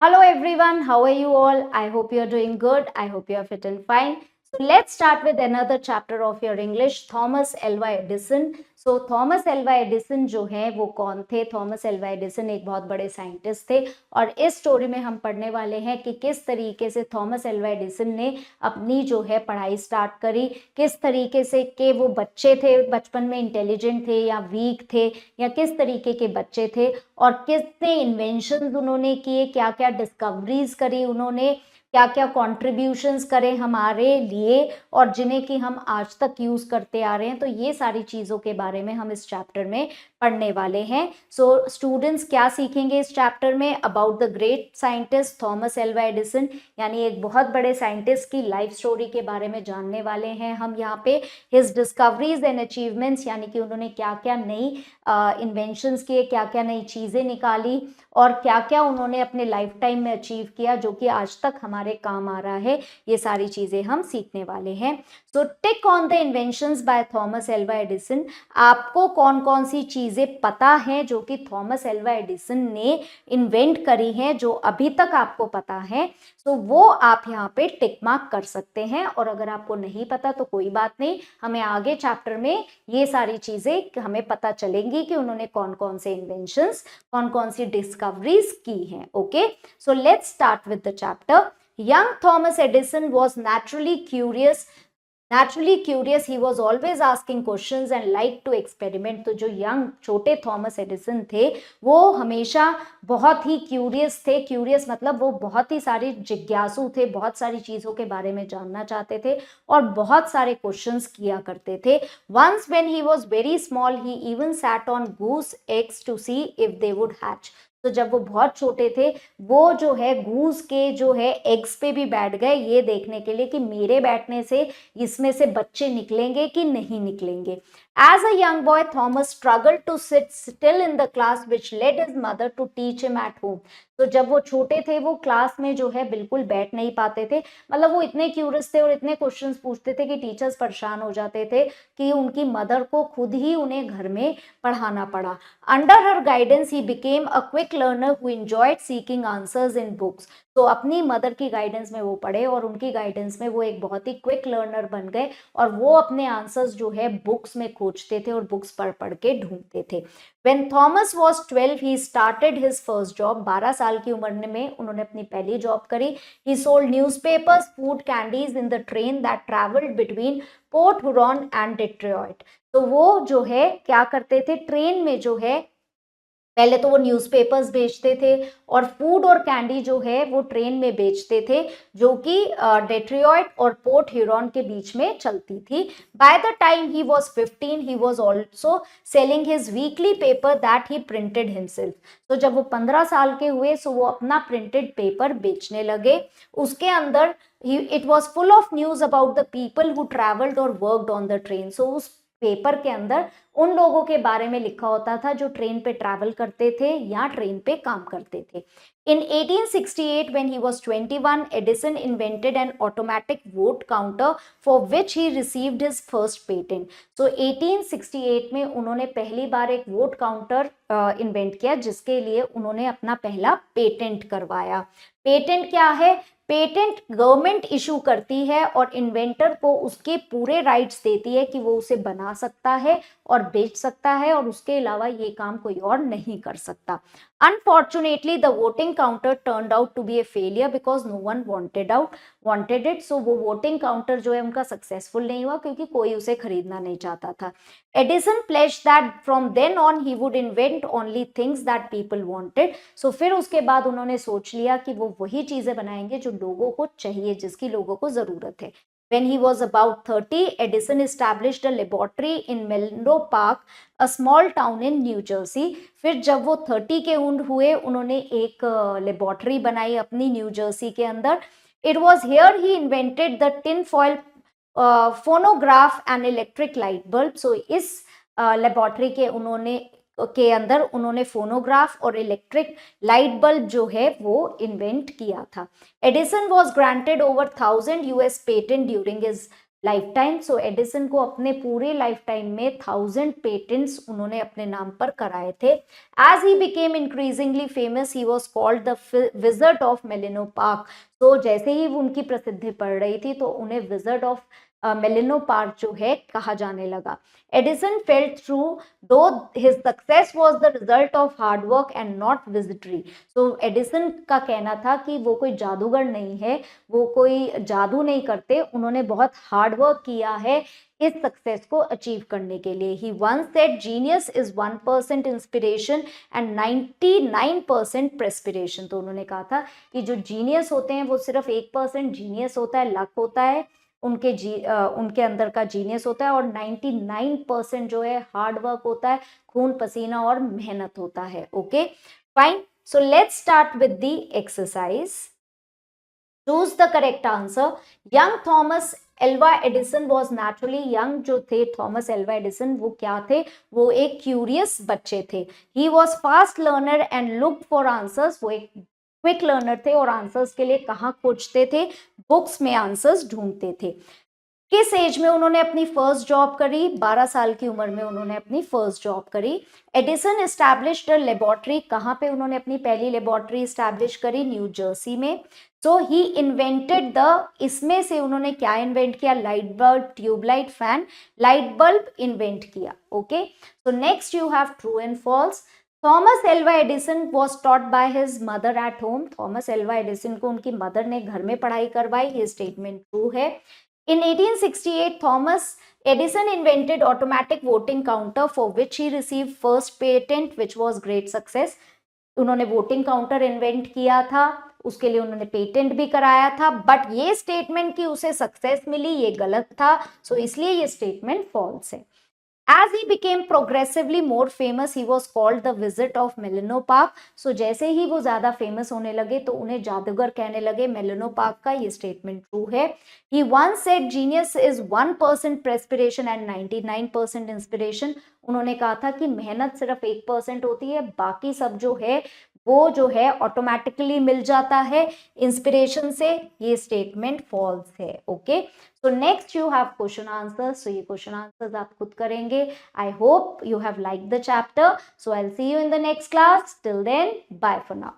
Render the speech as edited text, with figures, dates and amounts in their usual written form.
Hello everyone, how are you all? I hope you are doing good. I hope you are fit and fine. So let's start with another chapter of your English, Thomas Alva Edison. So Thomas Alva Edison जो है वो कौन थे? Thomas Alva Edison एक बहुत बड़े scientist थे और इस स्टोरी में हम पढ़ने वाले हैं कि किस तरीके से थॉमस एल्वा एडिसन ने अपनी जो है पढ़ाई स्टार्ट करी, किस तरीके से के वो बच्चे थे, बचपन में इंटेलिजेंट थे या वीक थे या किस तरीके के बच्चे थे और कितने इन्वेंशंस उन्होंने किए, क्या क्या डिस्कवरीज करी उन्होंने, क्या क्या कॉन्ट्रीब्यूशंस करे हमारे लिए और जिन्हें कि हम आज तक यूज करते आ रहे हैं। तो ये सारी चीजों के बारे में हम इस चैप्टर में पढ़ने वाले हैं। सो स्टूडेंट्स क्या सीखेंगे इस चैप्टर में? About the great scientist Thomas Alva Edison, यानी एक बहुत बड़े साइंटिस्ट की लाइफ स्टोरी के बारे में जानने वाले हैं हम यहाँ पे। हिज डिस्कवरीज एंड अचीवमेंट्स, यानी कि उन्होंने क्या क्या नई इन्वेंशंस किए, क्या क्या नई चीजें निकाली और क्या क्या उन्होंने अपने लाइफ टाइम में अचीव किया जो कि आज तक हमारे काम आ रहा है। ये सारी चीजें हम सीखने वाले हैं। So tick on the inventions by Thomas Alva Edison. आपको कौन कौन सी चीजें पता हैं जो कि थॉमस एल्वा एडिसन ने इन्वेंट करी हैं, जो अभी तक आपको पता है, तो वो आप यहाँ पे टिक मार्क कर सकते हैं। और अगर आपको नहीं पता तो कोई बात नहीं, हमें आगे चैप्टर में ये सारी चीजें हमें पता चलेंगी कि उन्होंने कौन कौन से इन्वेंशंस, कौन कौन सी डिस्कवरीज की हैं। Okay, so let's start with the chapter. Young Thomas Edison was naturally curious, he was always asking questions and liked to experiment। तो जो यंग छोटे थॉमस एडिसन थे वो हमेशा बहुत ही क्यूरियस थे। क्यूरियस मतलब वो बहुत ही सारे जिज्ञासु थे, बहुत सारी चीजों के बारे में जानना चाहते थे और बहुत सारे क्वेश्चंस किया करते थे। Once when he was very small he even sat on goose eggs to see if they would hatch. तो जब वो बहुत छोटे थे वो जो है गूस के जो है एग्स पे भी बैठ गए ये देखने के लिए कि मेरे बैठने से इसमें से बच्चे निकलेंगे कि नहीं निकलेंगे। As a young boy, Thomas struggled to sit still in the class, which led his mother to teach him at home। तो जब वो छोटे थे वो क्लास में जो है बिल्कुल बैठ नहीं पाते थे, मतलब वो इतने क्यूरियस थे और इतने क्वेश्चंस पूछते थे कि टीचर्स परेशान हो जाते थे कि उनकी मदर को खुद ही उन्हें घर में पढ़ाना पड़ा। Under her guidance he became a quick learner who enjoyed seeking answers in books. तो अपनी मदर की गाइडेंस में वो पढ़े और उनकी गाइडेंस में वो एक बहुत ही क्विक लर्नर बन गए और वो अपने आंसर्स जो है बुक्स में खोजते थे और बुक्स पढ़ पढ़ के ढूंढते थे। When Thomas was 12, he started his first job। 12 साल की उम्र में उन्होंने अपनी पहली जॉब करी। He sold newspapers, food, candies in the train that traveled between Port Huron and Detroit। तो वो जो है क्या करते थे, ट्रेन में जो है पहले तो वो न्यूज़पेपर्स बेचते थे और फूड और कैंडी जो है वो ट्रेन में बेचते थे जो कि डेट्रॉयट और पोर्ट ह्यूरॉन के बीच में चलती थी। By the time he was 15 he was also selling his weekly paper that he printed himself. तो जब वो 15 साल के हुए सो वो अपना प्रिंटेड पेपर बेचने लगे। उसके अंदर it was full of news about the people who travelled और वर्कड ऑन द ट्रेन। सो उस पेपर के अंदर उन लोगों के बारे में लिखा होता था जो ट्रेन पे ट्रैवल करते थे या ट्रेन पे काम करते थे। In 1868, when he was 21, Edison invented an automatic vote counter for which he received his first patent। So 1868 में उन्होंने पहली बार एक वोट काउंटर इन्वेंट किया जिसके लिए उन्होंने अपना पहला पेटेंट करवाया। पेटेंट क्या है? पेटेंट गवर्नमेंट इशू करती है और इन्वेंटर को उसके पूरे राइट्स देती है कि वो उसे बना सकता है और बेच सकता है और उसके अलावा ये काम कोई और नहीं कर सकता। Unfortunately, the voting counter turned out to be a failure because no one wanted it। So वो voting counter जो है उनका सक्सेसफुल नहीं हुआ क्योंकि कोई उसे खरीदना नहीं चाहता था। Edison pledged that from then on he would invent only things that people wanted। So फिर उसके बाद उन्होंने सोच लिया कि वो वही चीजें बनाएंगे जो लोगों को चाहिए, जिसकी लोगों को जरूरत है। When he was about 30, Edison established a laboratory in Menlo Park, a small town in New Jersey। फिर जब वो 30 के हुए उन्होंने एक लेबोरेटरी बनाई अपनी न्यू जर्सी के अंदर। It was here he invented the tin foil phonograph and electric light bulb। So इस लेबोरेटरी के अंदर उन्होंने फोनोग्राफ और इलेक्ट्रिक लाइट बल्ब जो है वो इन्वेंट किया था। Edison was granted over 1000 US patent during his life time. So Edison को अपने पूरे लाइफ टाइम में 1000 पेटेंट्स उन्होंने अपने नाम पर कराए थे। As he became increasingly famous he was called the wizard of Menlo Park. तो जैसे ही उनकी प्रसिद्धि बढ़ रही थी तो उन्हें विजर्ड ऑफ मेलिनो पार्क जो है कहा जाने लगा। एडिसन फेल्ट थ्रू दो his success was the result of hard work and not wizardry. So Edison का कहना था कि वो कोई जादूगर नहीं है, वो कोई जादू नहीं करते, उन्होंने बहुत हार्ड वर्क किया है इस सक्सेस को अचीव करने के लिए। He once said genius is 1% inspiration and 99% perspiration. तो उन्होंने कहा था कि जो जीनियस होते हैं वो सिर्फ 1% जीनियस होता है, लक होता है, उनके अंदर का जीनियस होता है, और 99% जो है हार्ड वर्क होता है, खून पसीना और मेहनत होता है। Okay fine, so let's start with the exercise. Choose the correct answer. Young Thomas Alva Edison was naturally young. जो थे थॉमस एल्वा एडिसन वो क्या थे, वो एक क्यूरियस बच्चे थे। He was fast learner and look for answers. वो एक क्विक लर्नर थे और आंसर्स के लिए कहाँ खोजते थे, बुक्स में आंसर्स ढूंढते थे। किस एज में उन्होंने अपनी फर्स्ट जॉब करी, 12 साल की उम्र में उन्होंने अपनी फर्स्ट जॉब करी। Edison established a laboratory. कहाँ पे उन्होंने अपनी पहली लेबोरेटरी एस्टैब्लिश करी, न्यू जर्सी में। सो ही इन्वेंटेड द, इसमें से उन्होंने क्या इन्वेंट किया, light bulb, tubelight, fan, light bulb invent किया। Okay, so next you have true and false. Thomas Alva Edison was taught by his mother at home. Thomas Alva Edison को उनकी mother ने घर में पढ़ाई करवाई, ये स्टेटमेंट ट्रू है। In 1868, Thomas Edison invented automatic voting counter for which he received first patent, which was great success. उन्होंने वोटिंग काउंटर इन्वेंट किया था, उसके लिए उन्होंने पेटेंट भी कराया था, बट ये स्टेटमेंट कि उसे सक्सेस मिली ये गलत था, सो इसलिए ये स्टेटमेंट फॉल्स है। As he became progressively more famous, he was called the Wizard of Menlo Park. So जैसे ही वो ज्यादा फेमस होने लगे तो उन्हें जादूगर कहने लगे। मेलिनो पार्क का ये स्टेटमेंट ट्रू है। He once said genius is 1% perspiration and 99% inspiration. उन्होंने कहा था कि मेहनत सिर्फ 1% होती है, बाकी सब जो है वो जो है ऑटोमेटिकली मिल जाता है इंस्पिरेशन से। ये स्टेटमेंट फॉल्स है। Okay, so next you have question answers. So ये क्वेश्चन आंसर्स आप खुद करेंगे। I hope you have like the chapter. So I will see you in the next class. Till then, bye for now.